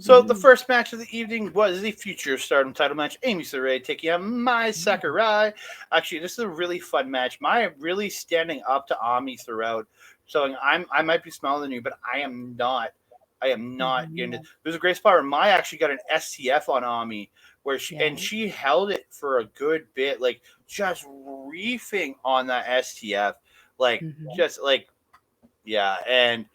So the Mm-hmm. first match of the evening was the Future of Stardom title match. Amy Sohrei taking on Mai Sakurai. Actually, this is a really fun match. Mai really standing up to Ami throughout. So I might be smaller than you, but I am not. I am not getting Mm-hmm. it. There's a great spot where Mai actually got an STF on Ami, where Yeah. she held it for a good bit, like just reefing on that STF, like Mm-hmm. just like yeah, and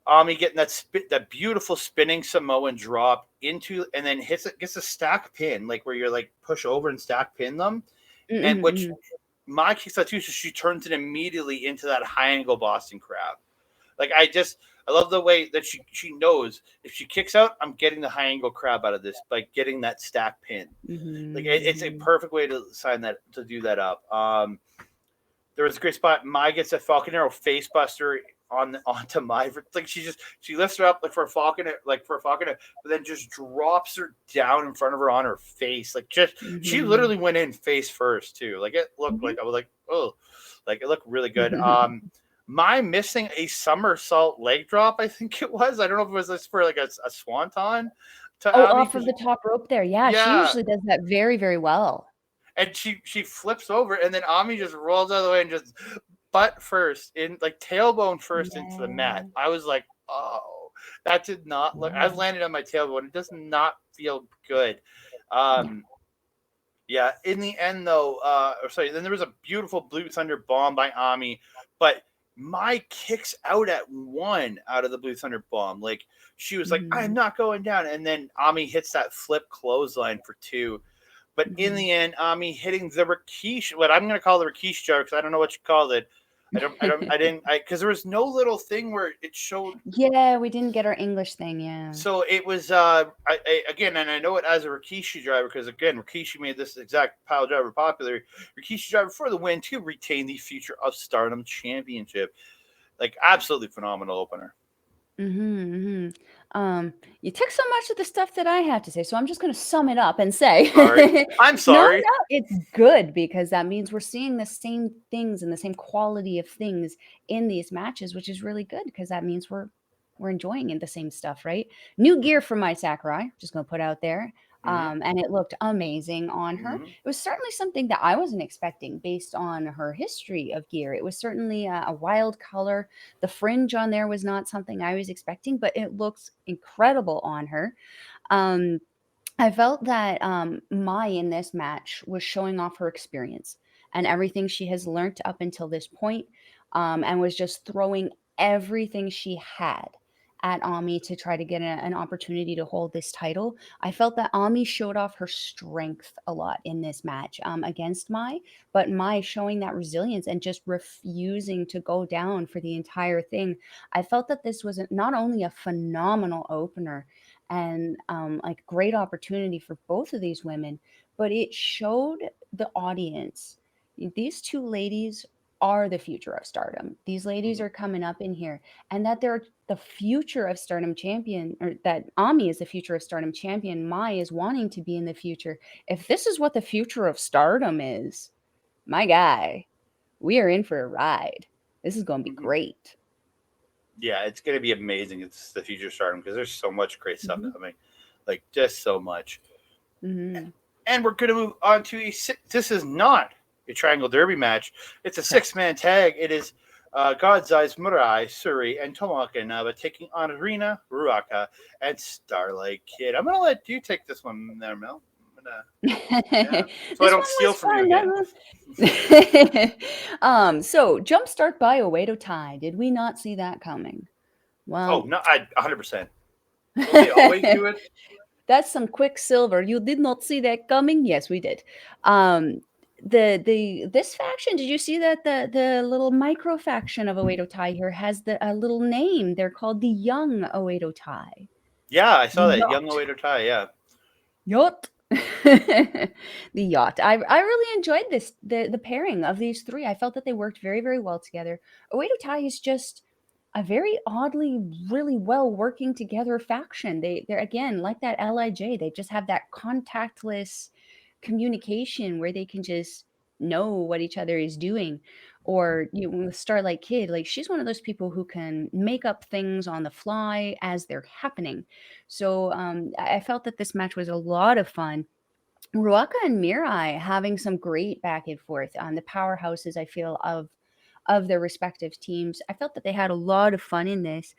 Ami getting that beautiful spinning Samoan drop into, and then gets a stack pin, like where you're like push over and stack pin them, and which Mm-hmm. my kicks out too, so she turns it immediately into that high angle Boston crab. Like I love the way that she knows if she kicks out, I'm getting the high angle crab out of this by getting that stack pin. Like it's a Mm-hmm. perfect way to do that up. There was a great spot. Mai gets a Falcon Arrow face buster onto Mai. Like she lifts her up like for a Falcon Arrow, but then just drops her down in front of her on her face. Like just she Mm-hmm. literally went in face first too. Like it looked like I was like, oh, like it looked really good. Mm-hmm. Mai missing a somersault leg drop, I think it was. I don't know if it was this for like a swanton to Oh, Ami off of because the top rope there. Yeah, she yeah, usually does that very, very well. and she flips over, and then Ami just rolls out of the way and just butt first in like tailbone first into the mat. Yeah. I was like, oh, that did not look. I Yeah. landed on my tailbone. It does not feel good. Yeah. Um, yeah. In the end, though, sorry. Then there was a beautiful Blue Thunder bomb by Ami, but Mai kicks out at one out of the Blue Thunder bomb. Like she was like, I'm Mm-hmm. not going down, and then Ami hits that flip clothesline for two. But in Mm-hmm. the end, Ami hitting the Rikishi, what I'm going to call the Rikishi jar, because I don't know what you called it. I didn't, because there was no little thing where it showed. Yeah, we didn't get our English thing. Yeah. So it was, again, and I know it as a Rikishi driver, because again, Rikishi made this exact pile driver popular. Rikishi driver for the win to retain the Future of Stardom Championship. Like, absolutely phenomenal opener. Mm-hmm, mm-hmm. You took so much of the stuff that I had to say, so I'm just going to sum it up and say, Sorry. I'm no, sorry. no, it's good because that means we're seeing the same things and the same quality of things in these matches, which is really good because that means we're enjoying the same stuff, right? New gear for my Sakurai, just going to put out there. Mm-hmm. And it looked amazing on her. Mm-hmm. It was certainly something that I wasn't expecting based on her history of gear. It was certainly a wild color. The fringe on there was not something I was expecting, but it looks incredible on her. Um, I felt that Mai in this match was showing off her experience and everything she has learned up until this point, and was just throwing everything she had at Ami to try to get an opportunity to hold this title. I felt that Ami showed off her strength a lot in this match against Mai, but Mai showing that resilience and just refusing to go down for the entire thing. I felt that this was not only a phenomenal opener and like great opportunity for both of these women, but it showed the audience these two ladies are the future of stardom. These ladies Mm-hmm. are coming up in here, and that they're the future of stardom champion, or that Ami is the future of stardom champion. Mai is wanting to be in the future. If this is what the future of stardom is, my guy, we are in for a ride. This is going to be Mm-hmm. great. Yeah, it's gonna be amazing. It's the future stardom because there's so much great stuff Hmm. coming, like just so much. Hmm. And we're gonna move on to this is not a triangle derby match. It's a Correct. six-man tag. It is God's Eyes Mirai, Syuri, and Tomoka Inaba taking on Rina, Ruaka, and Starlight Kid. I'm gonna let you take this one there, Mel. I'm gonna, yeah, so I This don't one steal was from you fun. That again. was so jumpstart by Oedo Tai. Did we not see that coming? Oh Well, no, I 100%. Don't they always do it? that's some quicksilver. You did not see that coming? Yes, we did. Um, the this faction, did you see that the little micro faction of Oedo Tai here has the a little name? They're called the Young Oedo Tai. Yeah, I saw The that young Yacht. Oedo Tai. Yeah. Yacht. The yacht. I really enjoyed the pairing of these three. I felt that they worked very, very well together. Oedo Tai is just a very oddly, really well working together faction. They're again like that Lij. They just have that contactless communication where they can just know what each other is doing. or with Starlight Kid, like she's one of those people who can make up things on the fly as they're happening. So I felt that this match was a lot of fun. Ruaka and Mirai having some great back and forth on the powerhouses, I feel, of their respective teams. I felt that they had a lot of fun in this.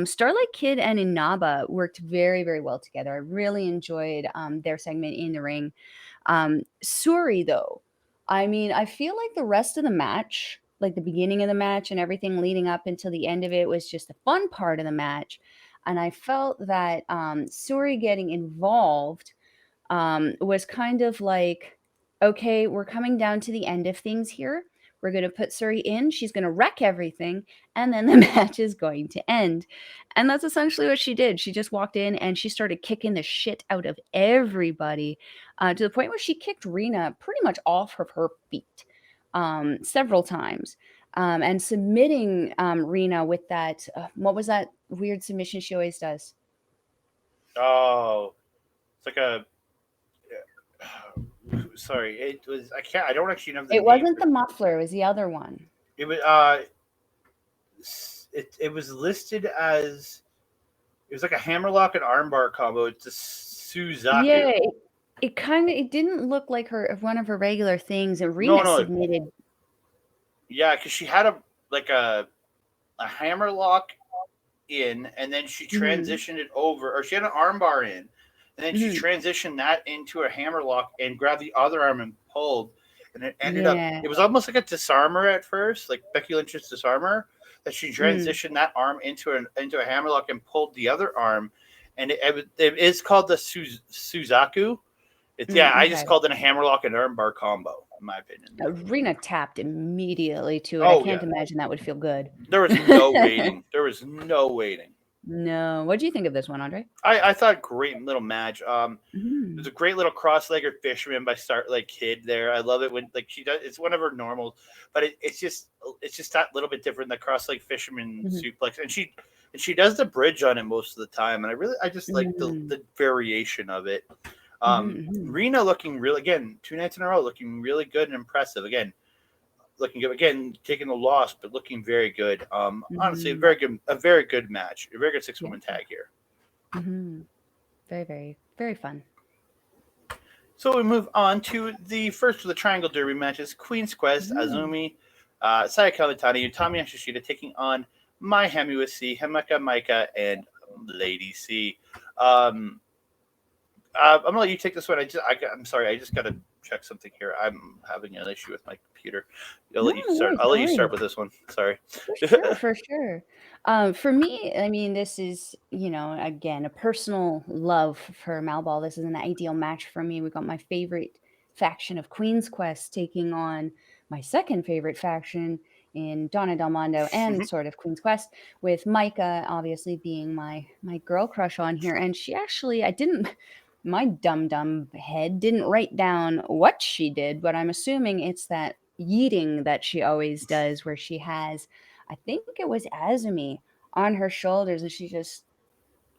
Starlight Kid and Inaba worked very, very well together. I really enjoyed their segment in the ring. Syuri, though, I mean, I feel like the rest of the match, like the beginning of the match and everything leading up until the end of it, was just the fun part of the match. And I felt that Syuri getting involved was kind of like, okay, we're coming down to the end of things here. We're going to put Syuri in. She's going to wreck everything. And then the match is going to end. And that's essentially what she did. She just walked in and she started kicking the shit out of everybody to the point where she kicked Rina pretty much off of her feet several times. And submitting Rina with that, what was that weird submission she always does? Oh, it's like a. Sorry, it was. I can't. I don't actually know the It name. wasn't the muffler, it was the other one. It was. It was listed as. It was like a hammerlock and armbar combo. It's a Suzaku. Yeah, it didn't look like one of her regular things. And Rina No. submitted. Yeah, because she had a hammerlock in, and then she transitioned it over, or she had an armbar in, and then she transitioned that into a hammerlock and grabbed the other arm and pulled, and it ended up. It was almost like a disarmer at first, like Becky Lynch's disarmer. That she transitioned that arm into a hammerlock and pulled the other arm, and it is called the Suzaku. It's I just called it a hammerlock and armbar combo, in my opinion. Rina tapped immediately to it. I can't imagine that would feel good. There was no waiting. No. What do you think of this one, Andre? I thought great little match. There's a great little cross-legged fisherman by Starlight Kid there. I love it when she does. It's one of her normals, but it's just that little bit different. The cross-legged fisherman suplex, and she does the bridge on it most of the time, and I just like the variation of it. Rina looking really, again, 2 nights in a row, looking really good and impressive. Again, looking good. Again, taking the loss, but looking very good. Honestly, a very good match. A very good 6-woman tag here. Very, very, very fun. So we move on to the first of the Triangle Derby matches: Queen's Quest, Azumi, Saya Kamitani, Utami Hayashishita taking on MaiHime with C, Himeka, Maika, and Lady C. I'm gonna let you take this one. I'm sorry. I just gotta check something here. I'm having an issue with my computer. I'll let you start. I'll let you start with this one. Sorry. For sure. For me, I mean, this is, again, a personal love for Melball. This is an ideal match for me. We got my favorite faction of Queen's Quest taking on my second favorite faction in Donna Del Mondo and sort of Queen's Quest, with Maika obviously being my girl crush on here. And she actually, my dumb head didn't write down what she did, but I'm assuming it's that yeeting that she always does, where she has, I think it was Azumi on her shoulders, and she just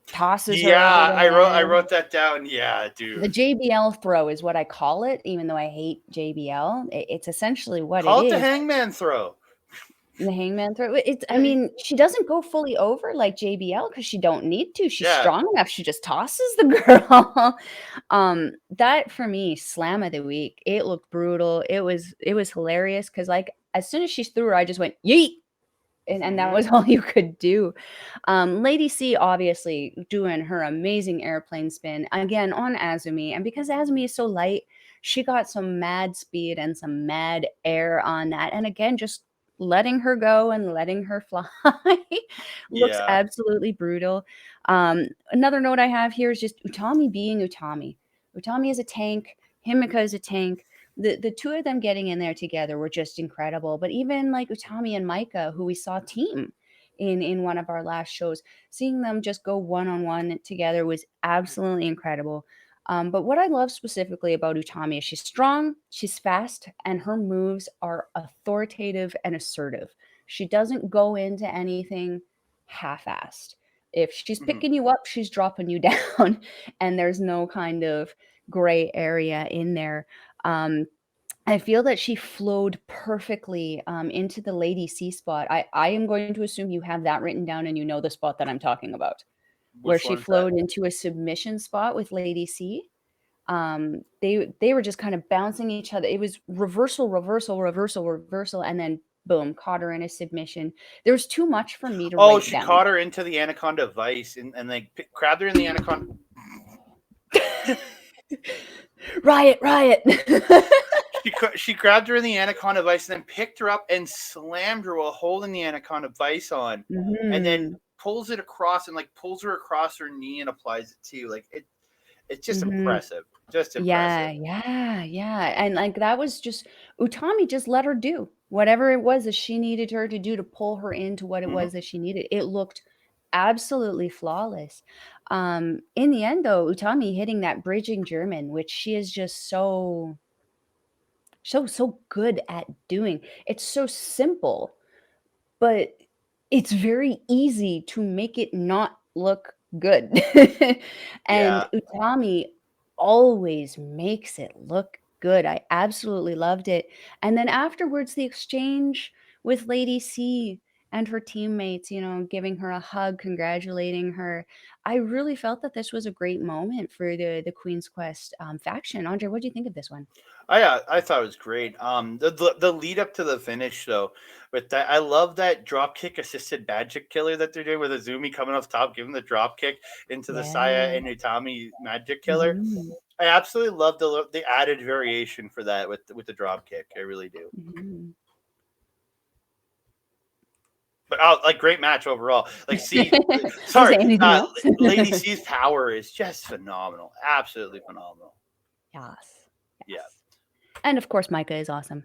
tosses her. Yeah, I wrote that down. Yeah, dude. The JBL throw is what I call it, even though I hate JBL. It's essentially what call it is. The hangman throw. The hangman throw. I mean, she doesn't go fully over like JBL because she don't need to. She's strong enough. She just tosses the girl. That for me, slam of the week. It looked brutal. It was hilarious because like as soon as she threw her, I just went yeet. And that was all you could do. Lady C obviously doing her amazing airplane spin again on Azumi. And because Azumi is so light, she got some mad speed and some mad air on that. And again, just letting her go and letting her fly looks absolutely brutal. Another note I have here is just Utami being Utami. Utami is a tank. Himeka is a tank. The two of them getting in there together were just incredible. But even like Utami and Maika, who we saw team in one of our last shows, seeing them just go one-on-one together was absolutely incredible. But what I love specifically about Utami is she's strong, she's fast, and her moves are authoritative and assertive. She doesn't go into anything half-assed. If she's picking you up, she's dropping you down, and there's no kind of gray area in there. I feel that she flowed perfectly into the Lady C spot. I am going to assume you have that written down and you know the spot that I'm talking about, where Which she one is that? flowed into a submission spot with Lady C. They were just kind of bouncing each other. It was reversal, reversal, reversal, reversal, and then boom, caught her in a submission. There was too much for me to Oh, write she down. caught her into the Anaconda Vice and like grabbed her in the Anaconda. Riot, riot. She grabbed her in the Anaconda Vice and then picked her up and slammed her while holding the Anaconda Vice on, and then Mhm. pulls it across and like pulls her across her knee and applies it too. Like it's just Mhm. impressive. Just Yeah, impressive. yeah, yeah, and, like, that was just Utami just let her do whatever it was that she needed her to do to pull her into what it Mm-hmm. was that she needed. It looked absolutely flawless. In the end, though, Utami hitting that bridging German, which she is just so good at doing. It's so simple, but it's very easy to make it not look good. And Yeah. Utami always makes it look good. I absolutely loved it. And then afterwards, the exchange with Lady C and her teammates, giving her a hug, congratulating her. I really felt that this was a great moment for the Queen's Quest faction. Andre, what do you think of this one? I thought it was great. The lead up to the finish though, with that, I love that drop kick assisted magic killer that they're doing with Azumi coming off top, giving the drop kick into the Saya Yeah. and Utami magic killer. Mhm. I absolutely love the added variation for that with the drop kick. I really do. Mhm. But like great match overall. Like Don't say sorry, anything else. Lady C's power is just phenomenal. Absolutely phenomenal. Yes. Yeah. Yes. And of course, Maika is awesome.